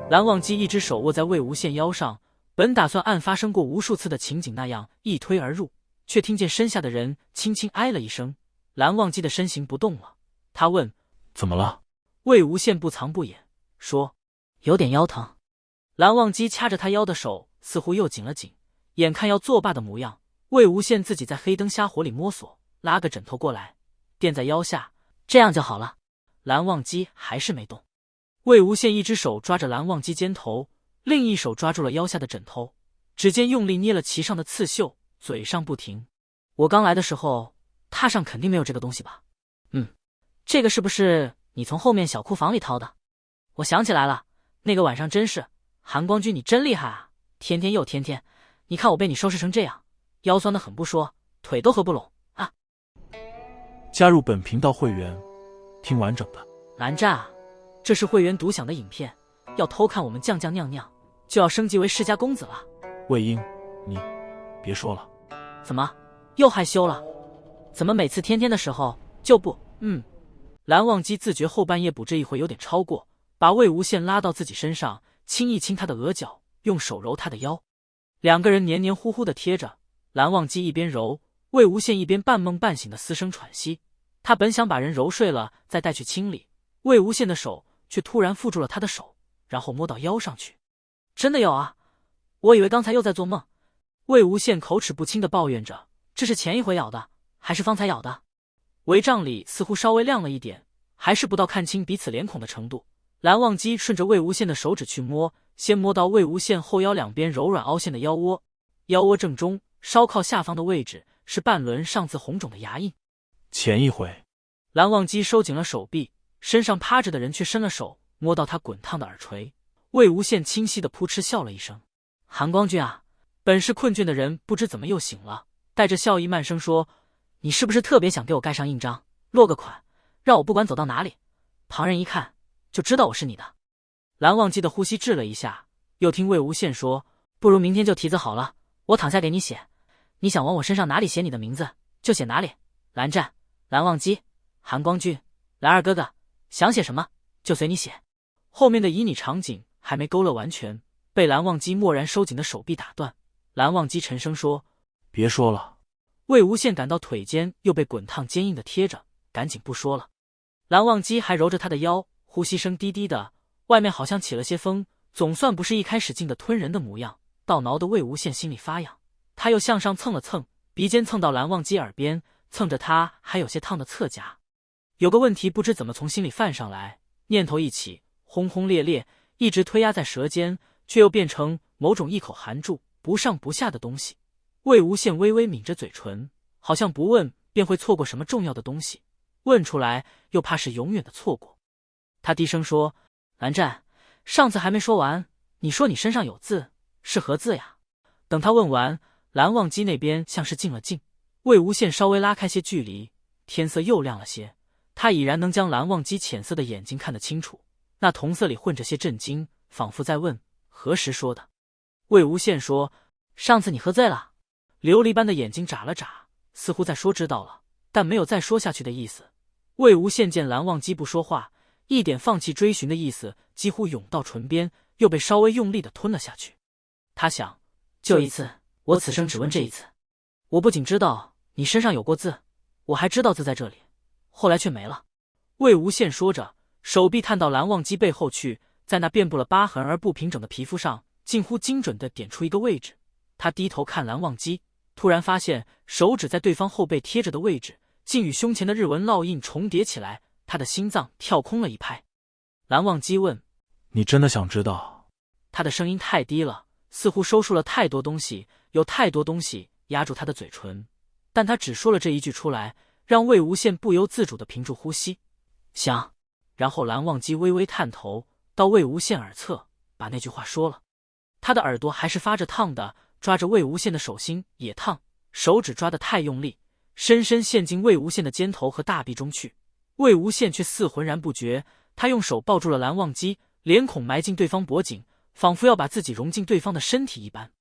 蓝忘机一只手握在魏无羡腰上，本打算按发生过无数次的情景那样一推而入，却听见身下的人轻轻哎了一声，蓝忘机的身形不动了。他问：怎么了？魏无羡不藏不掩，说：有点腰疼。蓝忘机掐着他腰的手似乎又紧了紧，眼看要作罢的模样。魏无羡自己在黑灯瞎火里摸索，拉个枕头过来垫在腰下，这样就好了。蓝忘机还是没动。魏无羡一只手抓着蓝忘机肩头，另一手抓住了腰下的枕头，指尖用力捏了其上的刺绣，嘴上不停：我刚来的时候榻上肯定没有这个东西吧？这个是不是你从后面小库房里掏的？我想起来了，那个晚上真是，韩光君你真厉害啊，天天又天天，你看我被你收拾成这样，腰酸的很不说，腿都合不拢啊。加入本频道会员，听完整的。蓝湛啊，这是会员独享的影片，要偷看我们酱酱酿酿，就要升级为世家公子了。魏婴，你别说了。怎么又害羞了？怎么每次天天的时候就不……蓝忘机自觉后半夜补这一回有点超过，把魏无羡拉到自己身上，亲一亲他的额角，用手揉他的腰。两个人黏黏糊糊的贴着，蓝忘机一边揉，魏无羡一边半梦半醒的嘶声喘息。他本想把人揉睡了再带去清理，魏无羡的手却突然缚住了他的手，然后摸到腰上去。真的有啊，我以为刚才又在做梦。魏无羡口齿不清的抱怨着，这是前一回咬的，还是方才咬的？帷帐里似乎稍微亮了一点，还是不到看清彼此脸孔的程度。蓝忘机顺着魏无羡的手指去摸，先摸到魏无羡后腰两边柔软凹陷的腰窝，腰窝正中稍靠下方的位置是半轮上自红肿的牙印。前一回，蓝忘机收紧了手臂，身上趴着的人却伸了手摸到他滚烫的耳垂。魏无羡清晰的扑哧笑了一声：韩光君啊，本是困倦的人不知怎么又醒了，带着笑意慢声说：你是不是特别想给我盖上印章，落个款，让我不管走到哪里，旁人一看就知道我是你的？蓝忘机的呼吸滞了一下，又听魏无羡说：不如明天就题字好了，我躺下给你写，你想往我身上哪里写你的名字就写哪里。蓝湛、蓝忘机、韩光君、蓝二哥哥，想写什么就随你写。后面的旖旎场景还没勾勒完全，被蓝忘机蓦然收紧的手臂打断。蓝忘机沉声说：别说了。魏无羡感到腿间又被滚烫坚硬的贴着，赶紧不说了。蓝忘机还揉着他的腰，呼吸声低低的，外面好像起了些风，总算不是一开始劲的吞人的模样，倒挠得魏无羡心里发痒。他又向上蹭了蹭，鼻尖蹭到蓝忘机耳边，蹭着他还有些烫的侧颊。有个问题不知怎么从心里泛上来，念头一起，轰轰烈烈，一直推压在舌尖，却又变成某种一口含住不上不下的东西。魏无羡微微抿着嘴唇，好像不问便会错过什么重要的东西，问出来又怕是永远的错过。他低声说：蓝湛，上次还没说完，你说你身上有字，是何字呀？等他问完，蓝忘机那边像是静了静，魏无羡稍微拉开些距离，天色又亮了些，他已然能将蓝忘机浅色的眼睛看得清楚，那瞳色里混着些震惊，仿佛在问何时说的。魏无羡说：上次你喝醉了。琉璃般的眼睛眨了眨，似乎在说知道了，但没有再说下去的意思。魏无羡见蓝忘机不说话，一点放弃追寻的意思几乎涌到唇边，又被稍微用力的吞了下去。他想，就一次，我此生只问这一次。我不仅知道你身上有过字，我还知道字在这里，后来却没了。魏无羡说着，手臂探到蓝忘机背后去，在那遍布了疤痕而不平整的皮肤上近乎精准地点出一个位置。他低头看蓝忘机，突然发现手指在对方后背贴着的位置竟与胸前的日纹烙印重叠起来，他的心脏跳空了一拍。蓝忘机问：你真的想知道？他的声音太低了，似乎收束了太多东西，有太多东西压住他的嘴唇，但他只说了这一句出来，让魏无羡不由自主地屏住呼吸。想。然后蓝忘机微微探头到魏无羡耳侧，把那句话说了。他的耳朵还是发着烫的，抓着魏无羡的手心也烫，手指抓得太用力，深深陷进魏无羡的肩头和大臂中去。魏无羡却似浑然不觉，他用手抱住了蓝忘机，脸孔埋进对方脖颈，仿佛要把自己融进对方的身体一般。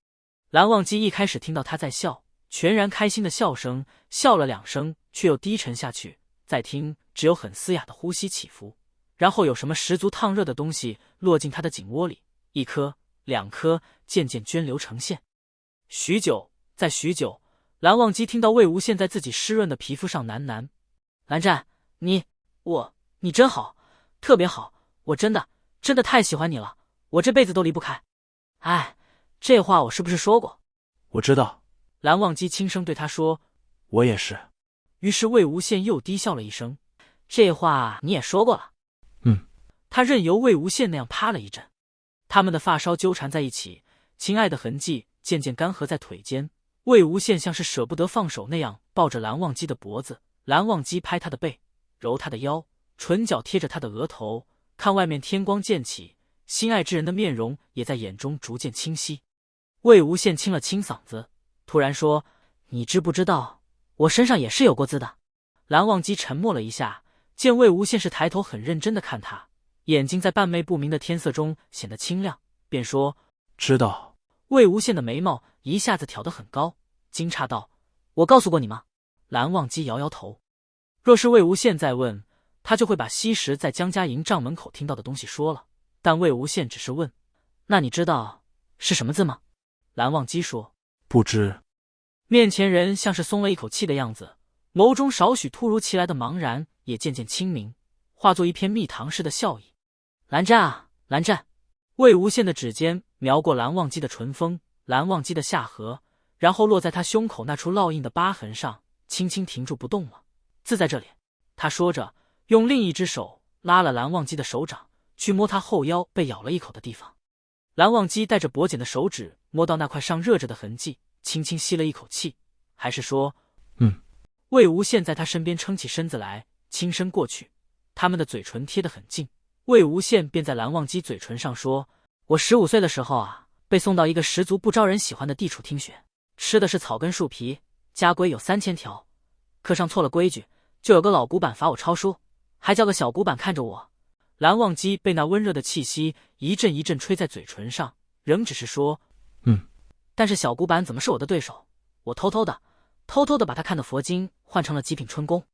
蓝忘机一开始听到他在笑，全然开心的笑声，笑了两声，却又低沉下去，再听只有很嘶哑的呼吸起伏，然后有什么十足烫热的东西落进他的颈窝里， 1颗、2颗，渐渐涓流成线。许久，再许久，蓝忘机听到魏无羡在自己湿润的皮肤上喃喃：“蓝湛，你真好，特别好，我真的太喜欢你了，我这辈子都离不开。”哎，这话我是不是说过？我知道。蓝忘机轻声对他说：“我也是。”于是魏无羡又低笑了一声：“这话你也说过了。”他任由魏无羡那样趴了一阵，他们的发梢纠缠在一起，情爱的痕迹渐渐干涸在腿间。魏无羡像是舍不得放手那样抱着蓝忘机的脖子，蓝忘机拍他的背，揉他的腰，唇角贴着他的额头，看外面天光渐起，心爱之人的面容也在眼中逐渐清晰。魏无羡清了清嗓子，突然说：“你知不知道我身上也是有过字的？”蓝忘机沉默了一下，见魏无羡是抬头很认真的看他，眼睛在半昧不明的天色中显得清亮，便说：“知道。”魏无羡的眉毛一下子挑得很高，惊诧道：“我告诉过你吗？”蓝忘机摇摇头。若是魏无羡再问，他就会把昔时在江家营帐门口听到的东西说了。但魏无羡只是问：“那你知道是什么字吗？”蓝忘机说：“不知。”面前人像是松了一口气的样子，眸中少许突如其来的茫然也渐渐清明，化作一片蜜糖似的笑意。“蓝湛啊，蓝湛！”魏无羡的指尖描过蓝忘机的唇峰、蓝忘机的下颌，然后落在他胸口那处烙印的疤痕上，轻轻停住不动了。“字在这里。”他说着，用另一只手拉了蓝忘机的手掌，去摸他后腰被咬了一口的地方。蓝忘机带着跛茧的手指摸到那块上热着的痕迹，轻轻吸了一口气，还是说：“魏无羡在他身边撑起身子来，轻身过去，他们的嘴唇贴得很近。魏无羡便在蓝忘机嘴唇上说：“我15岁的时候啊，被送到一个十足不招人喜欢的地处听学，吃的是草根树皮，家规有3000条，课上错了规矩，就有个老古板罚我抄书，还叫个小古板看着我。”蓝忘机被那温热的气息一阵一阵吹在嘴唇上，仍只是说：“但是小古板怎么是我的对手？我偷偷的把他看的佛经换成了极品春宫。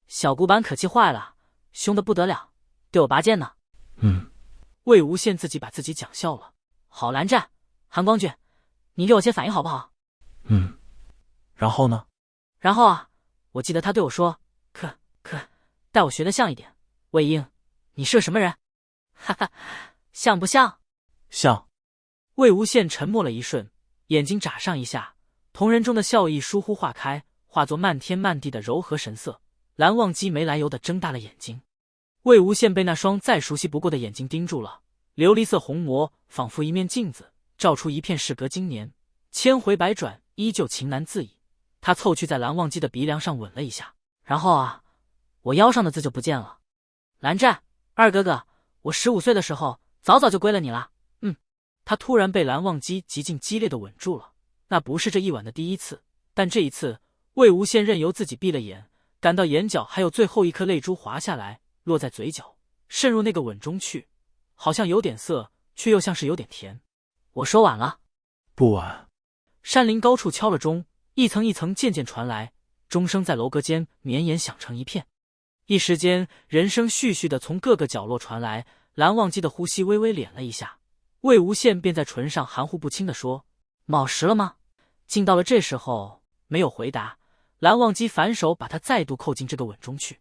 小古板可气坏了，凶得不得了，对我拔剑呢。”魏无羡自己把自己讲笑了。“好，蓝湛，韩光俊，你给我些反应好不好？”然后呢？然后啊，我记得他对我说：“可，待我学得像一点。魏婴，你是个什么人？”“哈哈，像不像？”“像。”魏无羡沉默了一瞬，眼睛眨上一下，瞳仁中的笑意疏忽化开，化作漫天漫地的柔和神色。蓝忘机没来由地睁大了眼睛。魏无羡被那双再熟悉不过的眼睛盯住了，琉璃色虹膜仿佛一面镜子，照出一片事隔经年，千回百转，依旧情难自已。他凑去在蓝忘机的鼻梁上吻了一下，然后啊，我腰上的字就不见了。“蓝湛，二哥哥，我15岁的时候早就归了你了。”他突然被蓝忘机极尽激烈的吻住了，那不是这一晚的第一次，但这一次魏无羡任由自己闭了眼，感到眼角还有最后一颗泪珠滑下来，落在嘴角，渗入那个吻中去，好像有点涩，却又像是有点甜。“我说晚了。”“不晚。”山林高处敲了钟，一层一层渐渐传来，钟声在楼阁间绵延响成一片。一时间，人声絮絮的从各个角落传来，蓝忘机的呼吸微微敛了一下。魏无羡便在唇上含糊不清地说：“卯时了吗？”竟到了这时候，没有回答。蓝忘机反手把他再度扣进这个吻中去。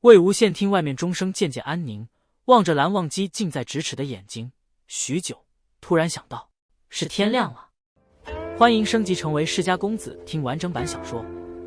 魏无羡听外面钟声渐渐安宁，望着蓝忘机近在咫尺的眼睛，许久，突然想到，是天亮了。欢迎升级成为世家公子，听完整版小说。